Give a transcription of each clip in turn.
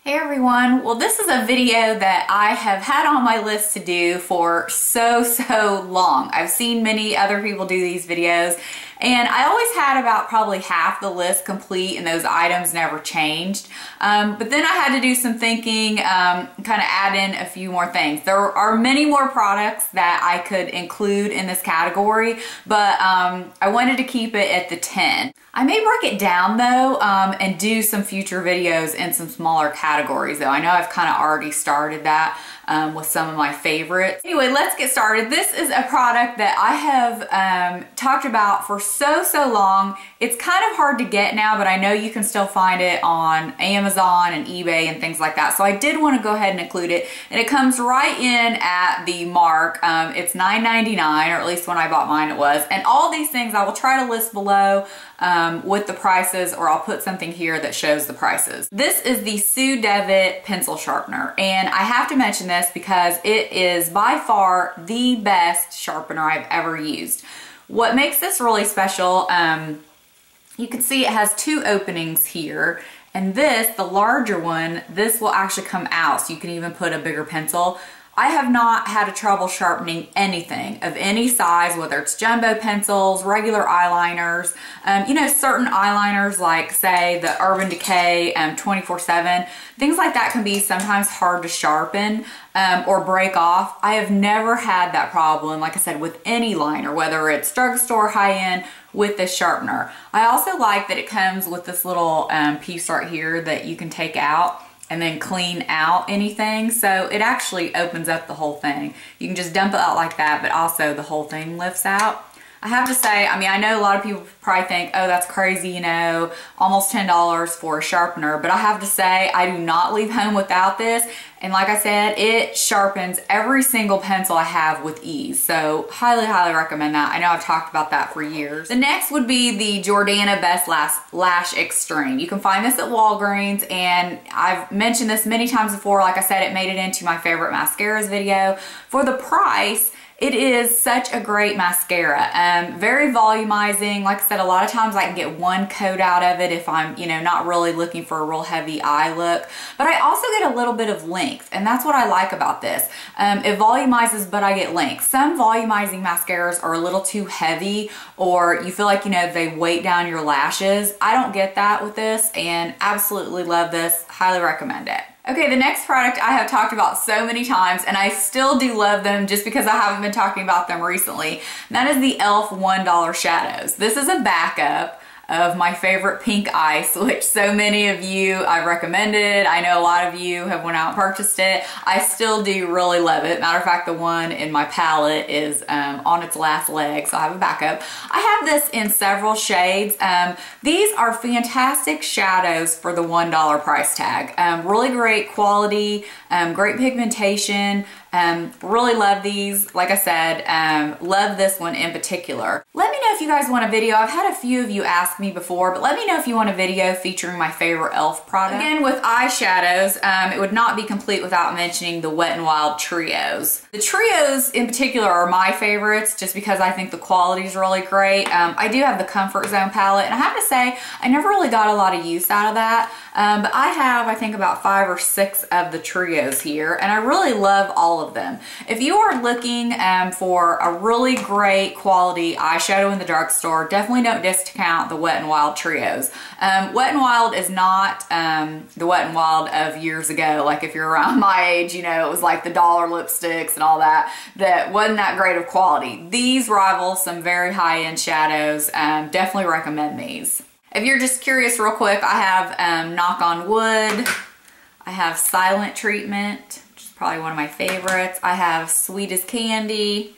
Hey everyone, well this is a video that I have had on my list to do for so long. I've seen many other people do these videos and I always had about probably half the list complete and those items never changed. But then I had to do some thinking, kind of add in a few more things. There are many more products that I could include in this category, but I wanted to keep it at the 10. I may break it down though and do some future videos in some smaller categories though. I know I've kind of already started that with some of my favorites. Anyway, let's get started. This is a product that I have talked about for so long. It's kind of hard to get now, but I know you can still find it on Amazon and eBay and things like that. So I did want to go ahead and include it. And it comes right in at the mark. It's $9.99, or at least when I bought mine it was. And all these things I will try to list below with the prices, or I'll put something here that shows the prices. This is the Sue Devitt pencil sharpener, and I have to mention this because it is by far the best sharpener I've ever used. What makes this really special, you can see it has two openings here, and this, the larger one, this will actually come out so you can even put a bigger pencil. I have not had a trouble sharpening anything of any size, whether it's jumbo pencils, regular eyeliners, you know, certain eyeliners like say the Urban Decay 24/7, things like that can be sometimes hard to sharpen or break off. I have never had that problem, like I said, with any liner, whether it's drugstore, high-end, with this sharpener. I also like that it comes with this little piece right here that you can take out and then clean out anything. So it actually opens up the whole thing. You can just dump it out like that, but also the whole thing lifts out. I have to say, I mean, I know a lot of people probably think, oh, that's crazy, you know, almost $10 for a sharpener, but I have to say, I do not leave home without this. And like I said, it sharpens every single pencil I have with ease. So highly recommend that. I know I've talked about that for years. The next would be the Jordana Best Lash Extreme. You can find this at Walgreens, and I've mentioned this many times before. Like I said, it made it into my favorite mascaras video. For the price, it is such a great mascara. Very volumizing. Like I said, a lot of times I can get one coat out of it if I'm, you know, not really looking for a real heavy eye look. But I also get a little bit of length, and that's what I like about this. It volumizes, but I get length. Some volumizing mascaras are a little too heavy, or you feel like, you know, they weight down your lashes. I don't get that with this, and absolutely love this. Highly recommend it. Okay, the next product I have talked about so many times, and I still do love them just because I haven't been talking about them recently. And that is the e.l.f. $1 shadows. This is a backup of my favorite pink ice, which so many of you I've recommended. I know a lot of you have went out and purchased it. I still do really love it. Matter of fact, the one in my palette is on its last leg, so I have a backup. I have this in several shades. These are fantastic shadows for the $1 price tag. Really great quality, great pigmentation. Really love these. Like I said, love this one in particular. Let me know if you guys want a video. I've had a few of you ask me before, but let me know if you want a video featuring my favorite e.l.f. product. Again, with eyeshadows, it would not be complete without mentioning the Wet n Wild Trios. The Trios in particular are my favorites just because I think the quality is really great. I do have the Comfort Zone palette, and I have to say, I never really got a lot of use out of that, but I have, I think, about 5 or 6 of the Trios here, and I really love all of them. If you are looking for a really great quality eyeshadow in the drugstore, definitely don't discount the Wet n Wild Trios. Wet n Wild is not the Wet n Wild of years ago. Like if you're around my age, you know, it was like the dollar lipsticks and all that. That wasn't that great of quality. These rival some very high-end shadows. Definitely recommend these. If you're just curious real quick, I have Knock on Wood. I have Silent Treatment, which is probably one of my favorites. I have Sweet as Candy.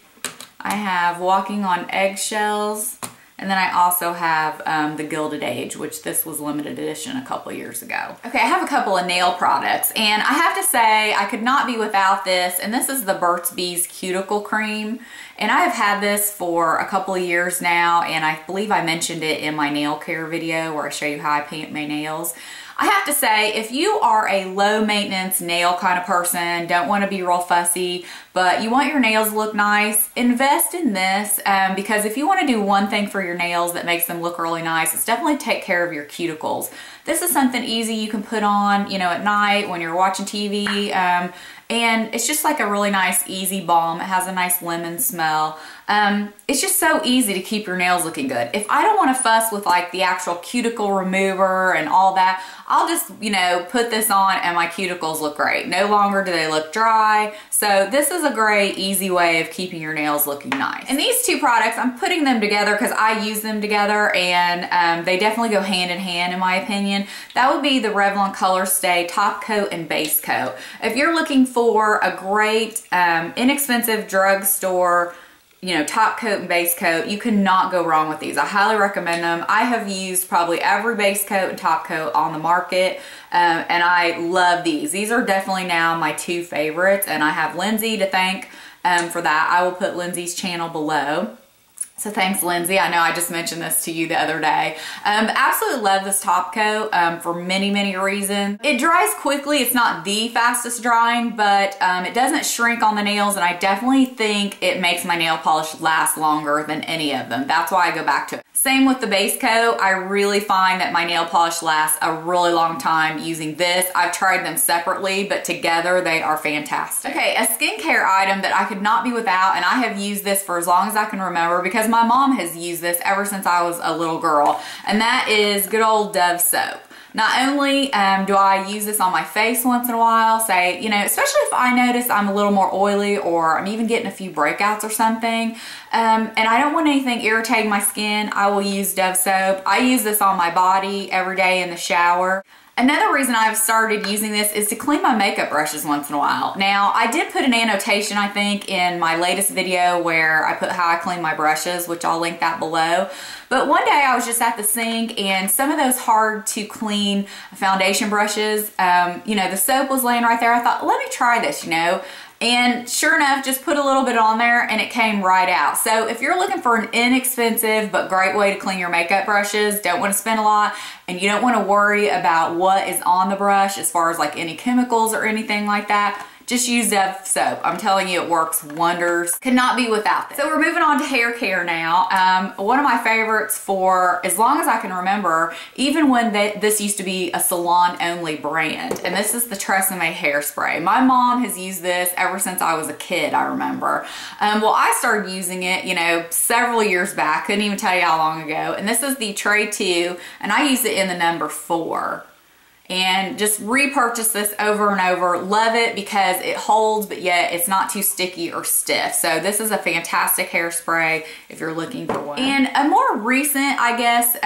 I have Walking on Eggshells. And then I also have the Gilded Age, which this was limited edition a couple years ago. Okay, I have a couple of nail products, and I have to say I could not be without this, and this is the Burt's Bees Cuticle Cream. And I have had this for a couple of years now, and I believe I mentioned it in my nail care video where I show you how I paint my nails. I have to say, if you are a low maintenance nail kind of person, don't want to be real fussy, but you want your nails to look nice, invest in this because if you want to do one thing for your nails that makes them look really nice, it's definitely take care of your cuticles. This is something easy you can put on, you know, at night when you're watching TV, and it's just like a really nice, easy balm. It has a nice lemon smell. It's just so easy to keep your nails looking good. If I don't want to fuss with like the actual cuticle remover and all that, I'll just, you know, put this on and my cuticles look great. No longer do they look dry. So this is a great, easy way of keeping your nails looking nice. And these two products, I'm putting them together because I use them together, and they definitely go hand in hand in my opinion. That would be the Revlon Color Stay Top Coat and Base Coat. If you're looking for a great, inexpensive drugstore, you know, top coat and base coat, you cannot go wrong with these. I highly recommend them. I have used probably every base coat and top coat on the market, and I love these. These are definitely now my two favorites, and I have Lindsay to thank for that. I will put Lindsay's channel below. So thanks, Lindsay. I know I just mentioned this to you the other day. Absolutely love this top coat for many, many reasons. It dries quickly. It's not the fastest drying, but it doesn't shrink on the nails, and I definitely think it makes my nail polish last longer than any of them. That's why I go back to it. Same with the base coat. I really find that my nail polish lasts a really long time using this. I've tried them separately, but together they are fantastic. Okay, a skincare item that I could not be without, and I have used this for as long as I can remember because my mom has used this ever since I was a little girl, and that is good old Dove soap. Not only do I use this on my face once in a while, say, you know, especially if I notice I'm a little more oily or I'm even getting a few breakouts or something, and I don't want anything irritating my skin, I will use Dove soap. I use this on my body every day in the shower. Another reason I've started using this is to clean my makeup brushes once in a while. Now, I did put an annotation, I think, in my latest video where I put how I clean my brushes, which I'll link that below. But one day I was just at the sink, and some of those hard to clean foundation brushes, you know, the soap was laying right there. I thought, let me try this, you know. And sure enough, just put a little bit on there and it came right out. So if you're looking for an inexpensive but great way to clean your makeup brushes, don't want to spend a lot, and you don't want to worry about what is on the brush as far as like any chemicals or anything like that, just use Dove soap. I'm telling you, it works wonders. Could not be without this. So we're moving on to hair care now. One of my favorites for as long as I can remember, even when this used to be a salon-only brand, and this is the Tresemme hairspray. My mom has used this ever since I was a kid, I remember. Well, I started using it, you know, several years back. Couldn't even tell you how long ago. And this is the Tray 2, and I use it in the number 4. And just repurchase this over and over. Love it because it holds, but yet it's not too sticky or stiff. So this is a fantastic hairspray if you're looking for one. And a more recent, I guess,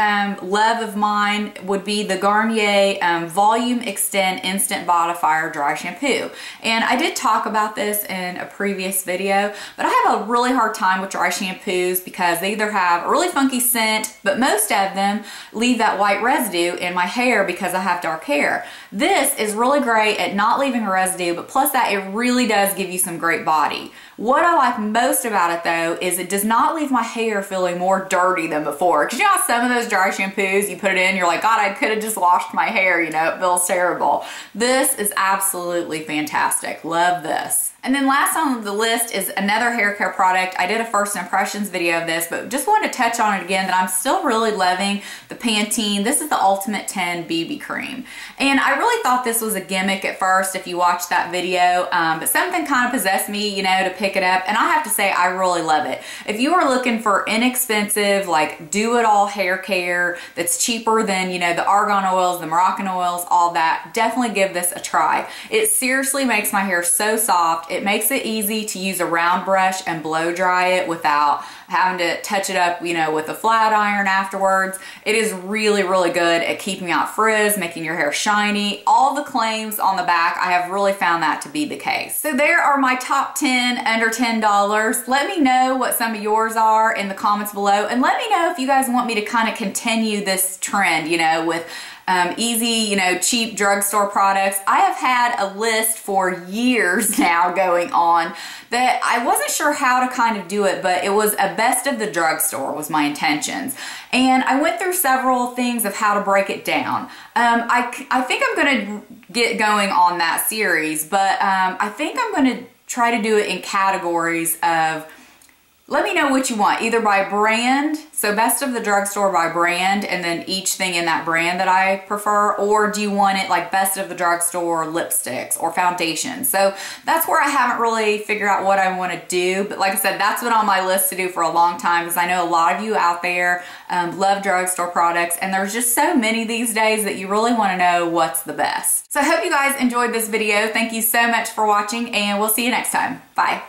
love of mine would be the Garnier Volume Extend Instant Modifier Dry Shampoo. And I did talk about this in a previous video, but I have a really hard time with dry shampoos because they either have a really funky scent, but most of them leave that white residue in my hair because I have dark hair. This is really great at not leaving a residue, but plus that, it really does give you some great body. What I like most about it though is it does not leave my hair feeling more dirty than before. Because you know how some of those dry shampoos, you put it in, you're like, God, I could have just washed my hair, you know, it feels terrible. This is absolutely fantastic. Love this. And then last on the list is another hair care product. I did a first impressions video of this, but just wanted to touch on it again that I'm still really loving the Pantene. This is the Ultimate 10 BB Cream. And I really thought this was a gimmick at first if you watched that video, but something kind of possessed me, you know, to pick it up. And I have to say, I really love it. If you are looking for inexpensive, like do-it-all hair care that's cheaper than, you know, the argan oils, the Moroccan oils, all that, definitely give this a try. It seriously makes my hair so soft. It makes it easy to use a round brush and blow dry it without having to touch it up, you know, with a flat iron afterwards. It is really, really good at keeping out frizz, making your hair shiny. All the claims on the back, I have really found that to be the case. So there are my top 10 under $10. Let me know what some of yours are in the comments below, and let me know if you guys want me to kind of continue this trend, you know, with easy, you know, cheap drugstore products. I have had a list for years now going on that I wasn't sure how to kind of do it, but it was a best of the drugstore was my intentions. And I went through several things of how to break it down. I think I'm going to get going on that series, but I think I'm going to try to do it in categories of, let me know what you want, either by brand, so best of the drugstore by brand, and then each thing in that brand that I prefer, or do you want it like best of the drugstore lipsticks or foundations? So that's where I haven't really figured out what I want to do, but like I said, that's been on my list to do for a long time, because I know a lot of you out there love drugstore products, and there's just so many these days that you really want to know what's the best. So I hope you guys enjoyed this video. Thank you so much for watching, and we'll see you next time. Bye.